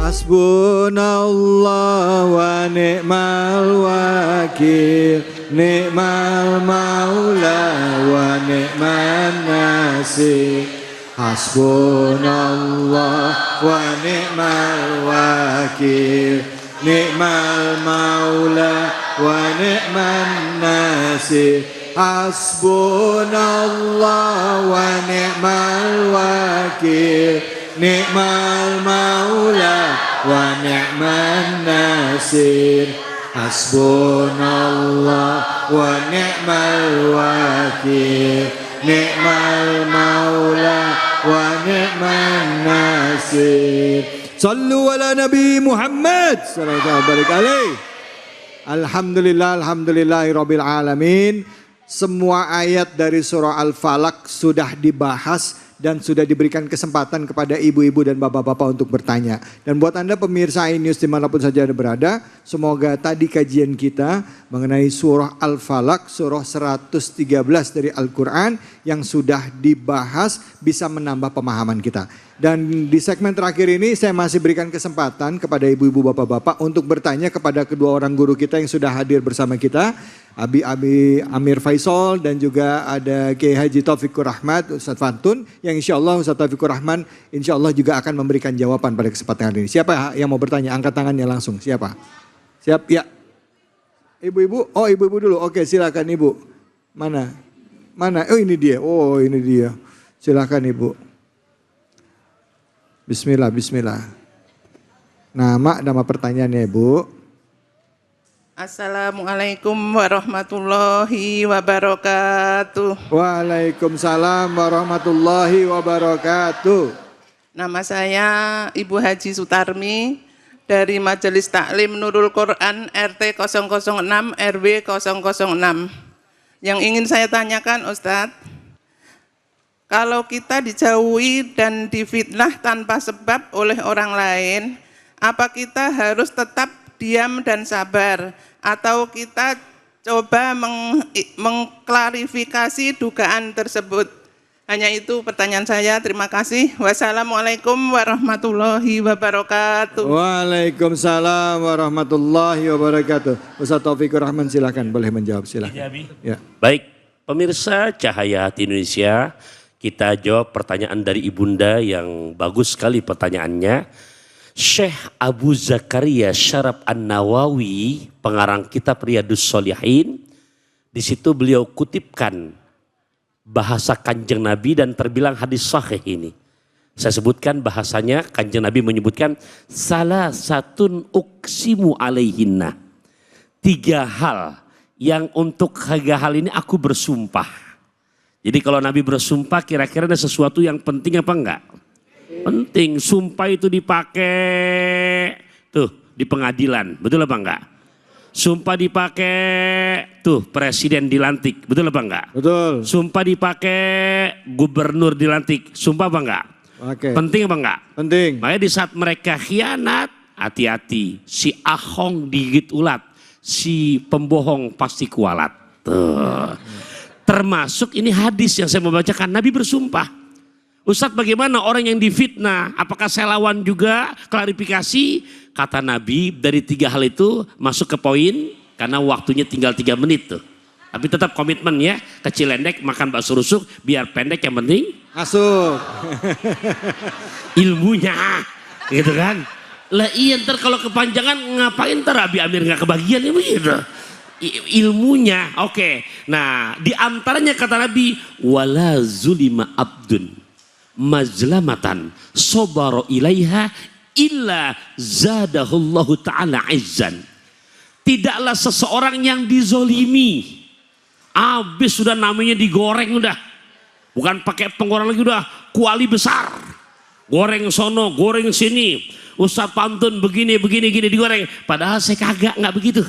Hasbunallah wa ni'mal wakil, ni'mal maula wa ni'man nasir. Hasbunallah wa ni'mal wakil, ni'mal maula wa ni'man nasir. Hasbunallah wa ni'mal wakil, ni'mal maula wa ni'man nasir. Hasbunallah wa ni'mal wakil, ni'mal maula wa ni'man nasir. Sallu ala Nabi Muhammad sallallahu alaihi wasallam. Alhamdulillah, alhamdulillahirabbil alamin. Semua ayat dari surah Al-Falaq sudah dibahas dan sudah diberikan kesempatan kepada ibu-ibu dan bapak-bapak untuk bertanya. Dan buat Anda pemirsa iNews dimanapun saja Anda berada, semoga tadi kajian kita mengenai surah Al-Falaq, surah 113 dari Al-Quran yang sudah dibahas bisa menambah pemahaman kita. Dan di segmen terakhir ini saya masih berikan kesempatan kepada ibu-ibu bapak-bapak untuk bertanya kepada kedua orang guru kita yang sudah hadir bersama kita. Abi Amir Faisal dan juga ada Kiai Haji Taufikur Rahmat, Ustadz Fantun yang insya Allah Ustadz Taufikur Rahman insya Allah juga akan memberikan jawaban pada kesempatan ini. Siapa yang mau bertanya? Angkat tangannya langsung. Siapa? Siap? Ya. Ibu-ibu? Oh ibu-ibu dulu. Oke silakan ibu. Mana? Mana? Oh ini dia. Oh ini dia. Silakan ibu. Bismillah, bismillah. Nama pertanyaannya ibu. Assalamualaikum warahmatullahi wabarakatuh. Waalaikumsalam warahmatullahi wabarakatuh. Nama saya Ibu Haji Sutarmi dari Majelis Taklim Nurul Quran RT 006 RW 006. Yang ingin saya tanyakan Ustadz, kalau kita dijauhi dan difitnah tanpa sebab oleh orang lain, apa kita harus tetap diam dan sabar? Atau kita coba mengklarifikasi dugaan tersebut? Hanya itu pertanyaan saya, terima kasih. Wassalamualaikum warahmatullahi wabarakatuh. Waalaikumsalam warahmatullahi wabarakatuh. Ustaz Taufikur Rahman silakan, boleh menjawab silakan. Ya. Baik, pemirsa Cahaya Hati Indonesia, kita jawab pertanyaan dari Ibunda yang bagus sekali pertanyaannya. Syekh Abu Zakaria Syaraf An-Nawawi, pengarang kitab Riyadhus Shalihin, di situ beliau kutipkan bahasa Kanjeng Nabi dan terbilang hadis sahih ini. Saya sebutkan bahasanya, Kanjeng Nabi menyebutkan salah satun uksimu alaihinna. 3 hal yang untuk 3 hal ini aku bersumpah. Jadi kalau Nabi bersumpah kira-kira ada sesuatu yang penting apa enggak? Penting. Sumpah itu dipakai tuh di pengadilan, betul apa enggak? Sumpah dipakai tuh presiden dilantik, betul apa enggak? Betul. Sumpah dipakai gubernur dilantik, sumpah apa enggak? Oke. Penting apa enggak? Penting. Makanya di saat mereka khianat, hati-hati. Si ahong digigit ulat, si pembohong pasti kualat. Tuh. Termasuk ini hadis yang saya mau bacakan, Nabi bersumpah. Ustadz bagaimana orang yang difitnah, apakah saya lawan juga? Klarifikasi, kata Nabi dari 3 hal itu masuk ke poin, karena waktunya tinggal 3 menit tuh. Tapi tetap komitmen ya, kecil endek makan bakso rusuk, biar pendek yang penting masuk. Ilmunya, gitu kan. Lah iya ntar kalau kepanjangan ngapain ntar Abi Amir gak kebagian ya begitu. Ilmunya, oke. Nah di antaranya kata Nabi, wala zulima abdun mazlamatan sobaro ilaiha illa zadahullahu ta'ala izzan. Tidaklah seseorang yang dizolimi, habis sudah namanya digoreng udah, bukan pakai penggoreng lagi, udah kuali besar, goreng sono goreng sini, Ustadz Pantun begini gini digoreng, padahal saya kagak, nggak begitu.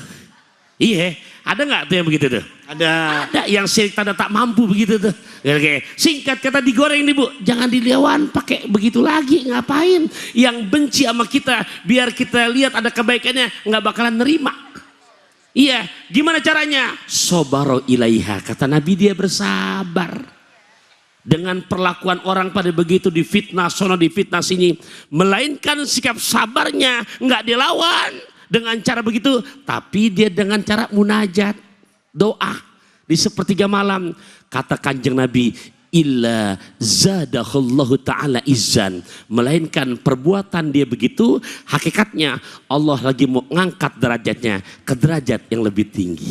Iya, ada nggak tuh yang begitu tuh? Ada yang sirik tanda tak mampu begitu tuh. Oke. Singkat kata digoreng nih Bu, jangan dilawan pakai begitu lagi, ngapain? Yang benci sama kita, biar kita lihat ada kebaikannya, nggak bakalan nerima. Iya, gimana caranya? Sobaro ilaiha, kata Nabi dia bersabar. dengan perlakuan orang pada begitu, difitnah sono difitnah sini, melainkan sikap sabarnya nggak dilawan dengan cara begitu, tapi dia dengan cara munajat, doa di sepertiga malam. Kata Kanjeng Nabi, illa zadahullahu ta'ala izzan, melainkan perbuatan dia begitu hakikatnya Allah lagi mau ngangkat derajatnya ke derajat yang lebih tinggi.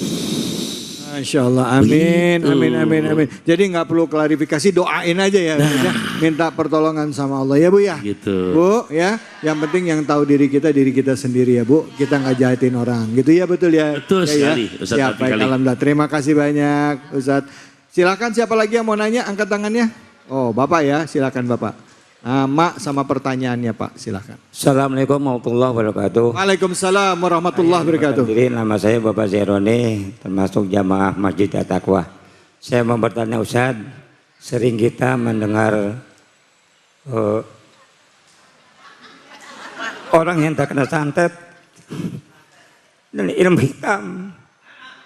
Masya Allah, amin, Begitu. amin, amin, amin. Jadi nggak perlu klarifikasi, doain aja ya, ya. Minta pertolongan sama Allah ya Bu ya. Gitu. Bu ya, yang penting yang tahu diri kita sendiri ya Bu. Kita nggak jahatin orang, gitu ya, betul ya. Betul ya, sekali, ya. Ustaz Siap, Rafi baik, kali. alhamdulillah. Terima kasih banyak Ustadz. Silakan siapa lagi yang mau nanya, angkat tangannya. Oh Bapak ya, silakan Bapak. Nama sama pertanyaannya Pak, silakan. Assalamualaikum warahmatullahi wabarakatuh. Waalaikumsalam warahmatullahi wabarakatuh. Jadi nama saya Bapak Zeroni, termasuk jamaah Masjid At-Taqwa. Saya mau bertanya Ustaz, sering kita mendengar orang yang terkena santet dan ilmu hitam.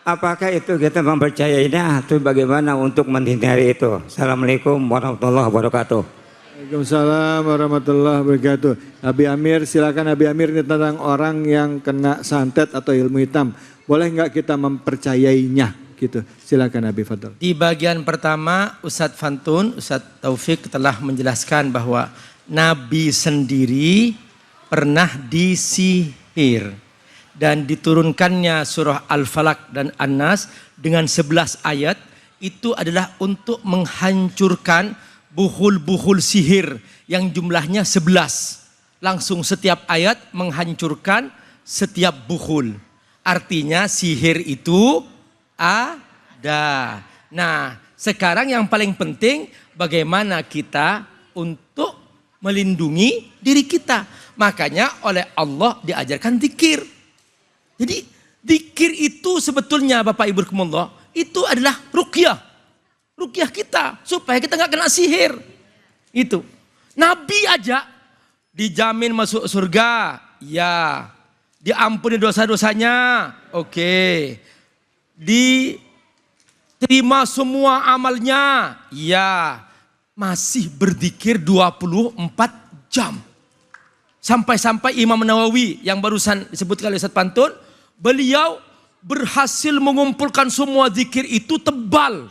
Apakah itu kita mempercayainya atau bagaimana untuk menghindari itu? Assalamualaikum warahmatullahi wabarakatuh. Waalaikumsalam warahmatullahi wabarakatuh. Abi Amir, silakan Abi Amir, ini tentang orang yang kena santet atau ilmu hitam. Boleh nggak kita mempercayainya gitu? Silakan Abi Fadl. Di bagian pertama Ustadz Fantun, Ustadz Taufik telah menjelaskan bahwa Nabi sendiri pernah disihir dan diturunkannya surah Al-Falaq dan An-Nas dengan 11 ayat itu adalah untuk menghancurkan buhul-buhul sihir yang jumlahnya 11. Langsung setiap ayat menghancurkan setiap buhul. Artinya sihir itu ada. Nah, sekarang yang paling penting bagaimana kita untuk melindungi diri kita. Makanya oleh Allah diajarkan zikir. Jadi zikir itu sebetulnya Bapak Ibu rahimakumullah itu adalah ruqyah. Ruqyah kita supaya kita nggak kena sihir. Itu. Nabi aja dijamin masuk surga. Ya. Diampuni dosa-dosanya. Oke. Diterima semua amalnya. Ya. Masih berzikir 24 jam. Sampai-sampai Imam Nawawi yang barusan disebutkan oleh Ustaz Pantun, beliau berhasil mengumpulkan semua zikir itu tebal.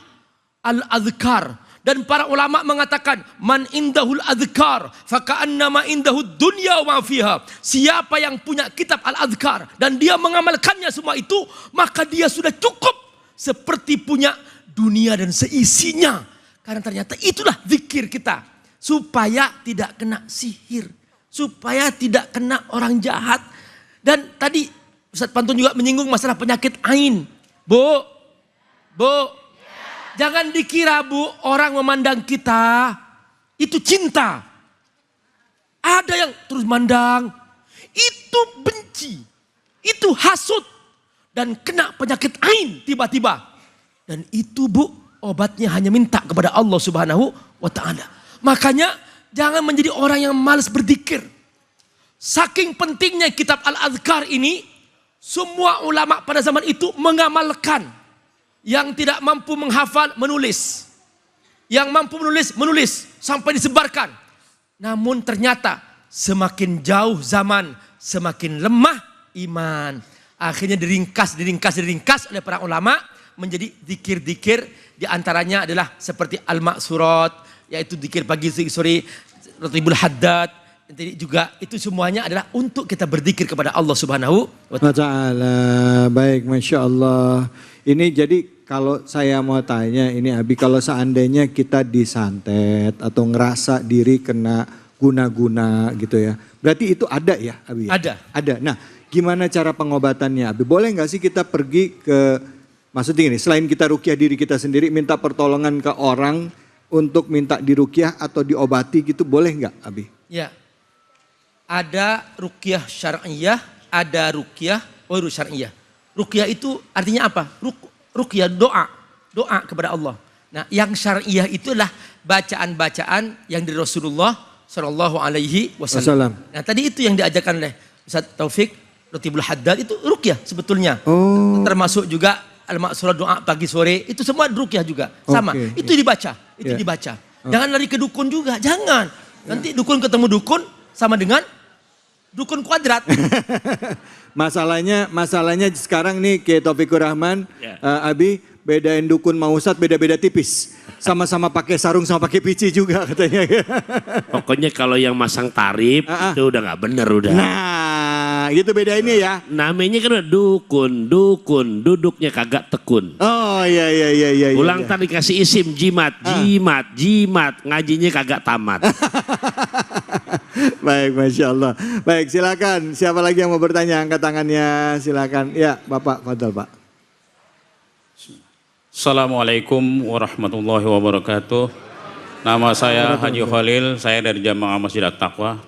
Al-Adhkar. Dan para ulama mengatakan, man indahul adhkar, faka'annama indahud dunya wa fiha. Siapa yang punya kitab Al-Adhkar dan dia mengamalkannya semua itu, maka dia sudah cukup seperti punya dunia dan seisinya. Karena ternyata itulah zikir kita. Supaya tidak kena sihir. Supaya tidak kena orang jahat. Dan tadi Ustaz Pantun juga menyinggung masalah penyakit ain. Bu, jangan dikira Bu orang memandang kita itu cinta. Ada yang terus mandang. Itu benci. Itu hasut. Dan kena penyakit ain tiba-tiba. Dan itu Bu obatnya hanya minta kepada Allah Subhanahu wa ta'ala. Makanya jangan menjadi orang yang malas berzikir. Saking pentingnya kitab Al-Adhkar ini, semua ulama pada zaman itu mengamalkan. Yang tidak mampu menghafal, menulis. Yang mampu menulis sampai disebarkan. Namun ternyata semakin jauh zaman, semakin lemah iman. Akhirnya diringkas oleh para ulama menjadi zikir-zikir. Di antaranya adalah seperti Al-Ma'surat, yaitu zikir pagi, zikir sore, Ratibul Haddad. Jadi juga itu semuanya adalah untuk kita berzikir kepada Allah Subhanahu wa ta'ala. Baik, Masya Allah. Ini jadi kalau saya mau tanya ini Abi, kalau seandainya kita disantet atau ngerasa diri kena guna-guna gitu ya. Berarti itu ada ya Abi? Ada. Nah, gimana cara pengobatannya Abi? Boleh nggak sih kita pergi ke, maksudnya ini, selain kita ruqyah diri kita sendiri, minta pertolongan ke orang untuk minta diruqyah atau diobati gitu, boleh nggak Abi? Ya. Ada ruqyah syar'iyah, ada ruqyah ghairu syar'iyah. Ruqyah itu artinya apa? Ruqyah doa kepada Allah. Nah, yang syar'iyah itu adalah bacaan-bacaan yang dari Rasulullah Shallallahu Alaihi Wasallam. Nah, tadi itu yang diajarkan oleh Ustaz Taufik, Ratibul Haddad itu ruqyah sebetulnya. Oh. Termasuk juga Al-Ma'surat doa pagi sore, itu semua ruqyah juga. Sama, itu dibaca. Jangan lari ke dukun juga, jangan. Nanti dukun ketemu dukun sama dengan dukun kuadrat. Masalahnya sekarang nih kayak Taufikur Rahman, Ya. Abi bedain dukun mau ustad beda-beda tipis. Sama-sama pakai sarung sama pakai pici juga katanya. Pokoknya kalau yang masang tarif itu udah nggak bener udah. Nah, gitu bedainnya ya. Namanya kan udah dukun, duduknya kagak tekun. Oh iya. Ulang tadi dikasih isim jimat, ngajinya kagak tamat. Baik, Masya Allah. Baik, silakan. Siapa lagi yang mau bertanya? Angkat tangannya, silakan. Ya, Bapak, fadal Pak. Assalamualaikum warahmatullahi wabarakatuh. Nama saya Haji Khalil, saya dari Jamaah Masjid At-Taqwa.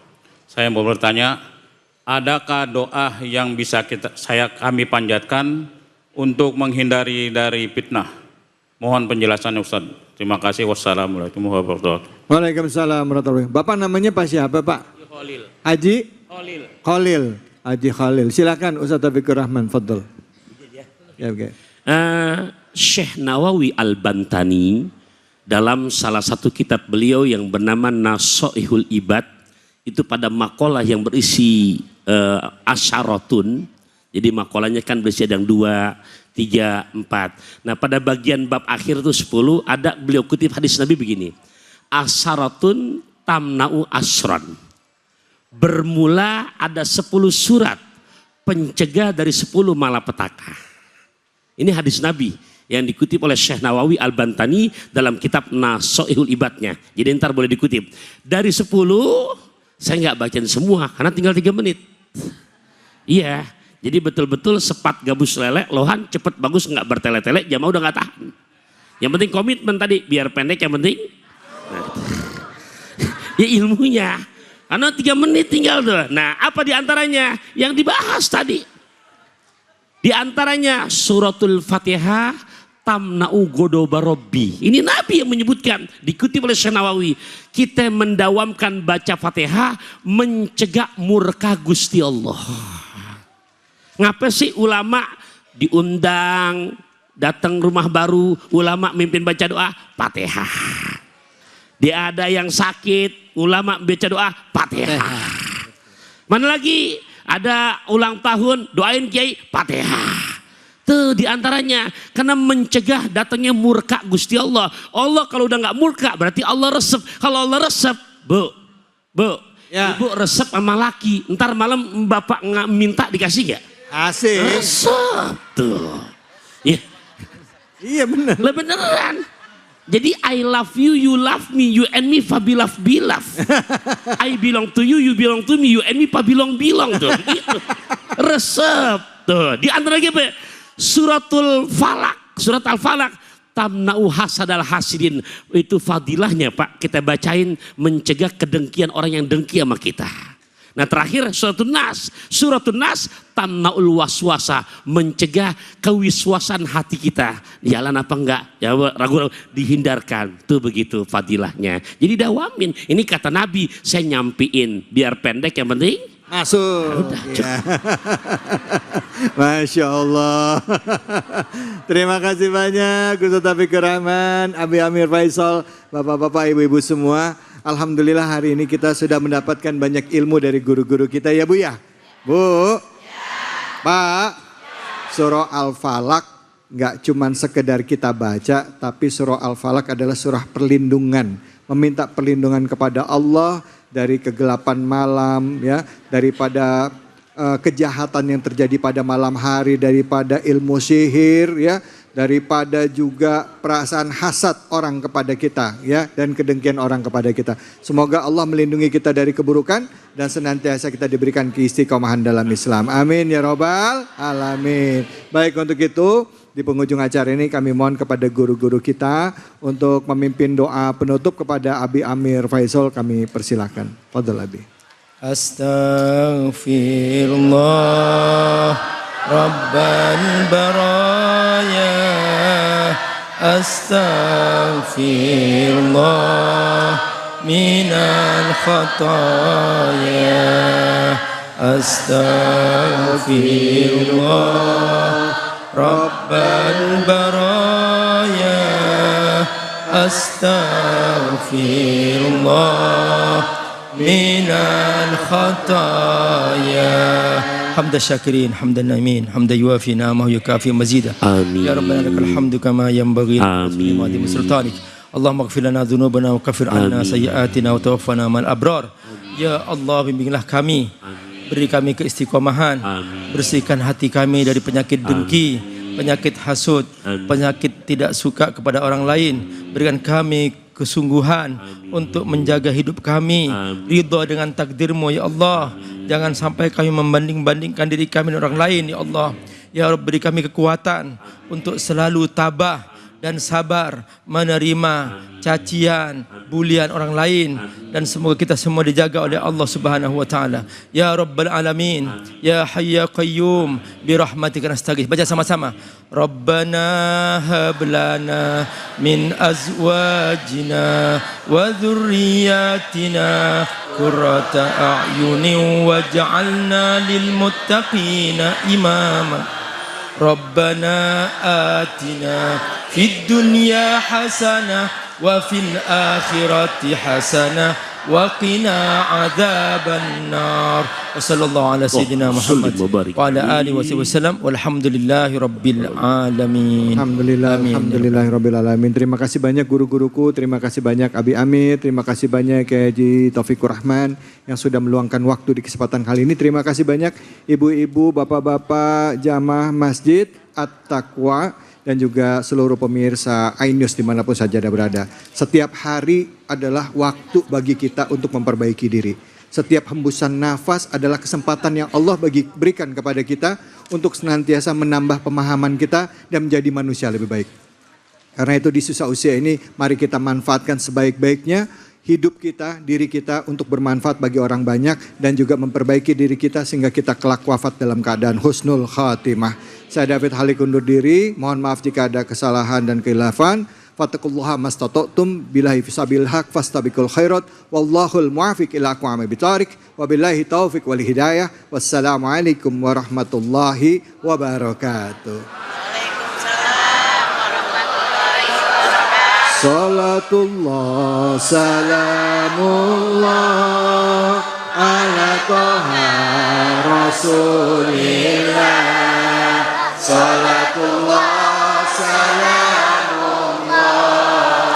Saya mau bertanya, adakah doa yang bisa kami panjatkan untuk menghindari dari fitnah? Mohon penjelasannya Ustaz. Terima kasih. Wassalamualaikum warahmatullahi wabarakatuh. Waalaikumsalam warahmatullahi wabarakatuh. Bapak namanya Pak siapa, Pak? Khalil. Haji? Khalil. Haji Khalil. Silakan Ustaz Taufikur Rahman, fadl. Ya, oke. Syekh Nawawi Al-Bantani dalam salah satu kitab beliau yang bernama Nasoihul Ibad itu pada makalah yang berisi asyaratun. Jadi makalahnya kan berisi ada yang 2, 3, 4. Nah pada bagian bab akhir itu 10 ada beliau kutip hadis Nabi begini. Asyaratun tamna'u asran. Bermula ada 10 surat pencegah dari 10 malapetaka. Ini hadis Nabi yang dikutip oleh Syekh Nawawi Al-Bantani dalam kitab Nasoihul Ibadnya. Jadi ntar boleh dikutip. Dari 10, saya nggak bacain semua karena tinggal 3 menit. Iya, jadi betul-betul sepat gabus lelek, lohan, cepet bagus, nggak bertele-tele, jamaah udah nggak tahan. Yang penting komitmen tadi, biar pendek yang penting. Nah, ya ilmunya. Karena 3 menit tinggal tuh. Nah apa diantaranya yang dibahas tadi? Di antaranya suratul Fatihah tamna'u godoba robbi. Ini Nabi yang menyebutkan, dikutip oleh Syekh Nawawi. Kita mendawamkan baca Fatihah mencegah murka Gusti Allah. Ngapa sih ulama diundang datang rumah baru, ulama mimpin baca doa Fatihah. Dia ada yang sakit, ulama baca doa Fatihah. Mana lagi? Ada ulang tahun, doain kiai Fatihah. Tuh diantaranya karena mencegah datangnya murka Gusti Allah. Allah kalau udah nggak murka berarti Allah resep. Kalau Allah resep, bu, Ya. ibu resep sama laki. Ntar malam bapak nggak minta dikasih nggak? Asik. Resep tuh. Ya, Iya benar. lah beneran. Jadi I love you, you love me, you and me fabilaf bilaf. I belong to you, you belong to me, you and me fabilong tuh. Gitu. Resep tuh. Di antara lagi apa? Suratul Falak, surat Al-Falak. Tamna'u hasadal hasidin. Itu fadilahnya Pak. Kita bacain mencegah kedengkian orang yang dengki sama kita. Nah terakhir suratul Nas. Suratul Nas tamna'ul waswasa. Mencegah kewiswasan hati kita. Jalan apa enggak? Ya ragu-ragu. Dihindarkan. Tuh begitu fadilahnya. Jadi dawamin. Ini kata Nabi. Saya nyampiin. Biar pendek yang penting. Masuk. Udah, Ya. Masya Allah. Terima kasih banyak Ustaz Taufikur Rahman, Abi Amir Faisal, bapak-bapak, ibu-ibu semua. Alhamdulillah hari ini kita sudah mendapatkan banyak ilmu dari guru-guru kita ya Bu ya. Bu, Pak, surah Al-Falak nggak cuman sekedar kita baca, tapi surah Al-Falak adalah surah perlindungan. Meminta perlindungan kepada Allah dari kegelapan malam, ya, daripada kejahatan yang terjadi pada malam hari, daripada ilmu sihir, ya, daripada juga perasaan hasad orang kepada kita, ya, dan kedengkian orang kepada kita. Semoga Allah melindungi kita dari keburukan dan senantiasa kita diberikan keistiqomahan dalam Islam. Amin ya robbal alamin. Baik, untuk itu di penghujung acara ini kami mohon kepada guru-guru kita untuk memimpin doa penutup kepada Abi Amir Faisal, kami persilakan. Fadhil Abi. Astaghfirullah Rabbal baraya. Astaghfirullah minal khataya. Astaghfirullah Rabbal baraya. astaghfirullah minal khataya. Hamda syakirin, hamdan naimin, hamda yuafi na'amahu yukafi mazida. Amin. Ya Rabbana lakal hamdu kama yanbaghi Amin. li sultanik. Allahumma ighfir lana dhunubana wa kaffir anna sayyi'atina wa tawaffana ma'al abrar. Ya Allah, bimbinglah kami. Beri kami keistiqomahan. Bersihkan hati kami dari penyakit dengki, penyakit hasud, penyakit tidak suka kepada orang lain. Berikan kami kesungguhan untuk menjaga hidup kami, ridha dengan takdirmu ya Allah. Jangan sampai kami membanding-bandingkan diri kami dengan orang lain ya Allah. Ya Rabb, beri kami kekuatan untuk selalu tabah dan sabar menerima cacian, bulian orang lain, dan semoga kita semua dijaga oleh Allah Subhanahu wa taala. Ya Rabbal alamin, ya Hayy ya Qayyum, bi rahmatika nastaghits. Baca sama-sama. Rabbana hab lana min azwajina wa dhurriyyatina qurrata a'yunin waj'alna lil muttaqina imama. Rabbana atina fid dunya hasanah wa fil akhirati hasanah wa qina adzaban nar. Wa sallallahu ala sayyidina Muhammad wa ala alihi wasallam walhamdulillahi rabbil alamin. Alhamdulillahirabbil alamin. Terima kasih banyak guru-guruku, terima kasih banyak Abi Amir, terima kasih banyak Kiai Haji Taufikur Rahman yang sudah meluangkan waktu di kesempatan kali ini. Terima kasih banyak ibu-ibu, bapak-bapak jamaah Masjid At-Taqwa dan juga seluruh pemirsa iNews dimanapun saja Anda berada. Setiap hari adalah waktu bagi kita untuk memperbaiki diri. Setiap hembusan nafas adalah kesempatan yang Allah berikan kepada kita untuk senantiasa menambah pemahaman kita dan menjadi manusia lebih baik. Karena itu di sisa usia ini mari kita manfaatkan sebaik-baiknya hidup kita, diri kita untuk bermanfaat bagi orang banyak dan juga memperbaiki diri kita sehingga kita kelak wafat dalam keadaan husnul khatimah. Saya David Halik undur diri, mohon maaf jika ada kesalahan dan khilafan. Fattaqullaha mastata'tum billahi fisabil haq fastabiqul khairat wallahul muwafiq ila aqwamit bitariq wabillahi taufiq wal hidayah. Wassalamualaikum warahmatullahi wabarakatuh. Salatullah salamullah ala toha rasulillah. Salatullah salamullah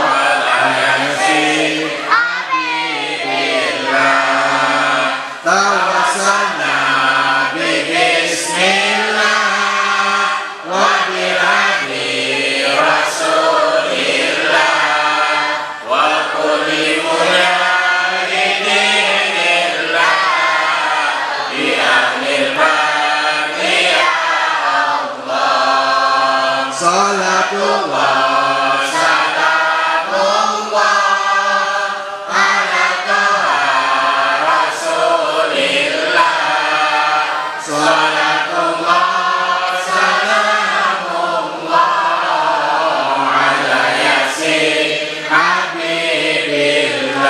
ala yasin habibillah. Tawassalna bi bismillah wa bi hadi rasulillah wa kulli mujahidillah bi ahlil baqi ya Allah. Salatullah salamullah ala toha rasulillah. Salatullah salamullah ala yasin habibillah.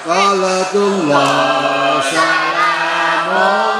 Salatullah salamullah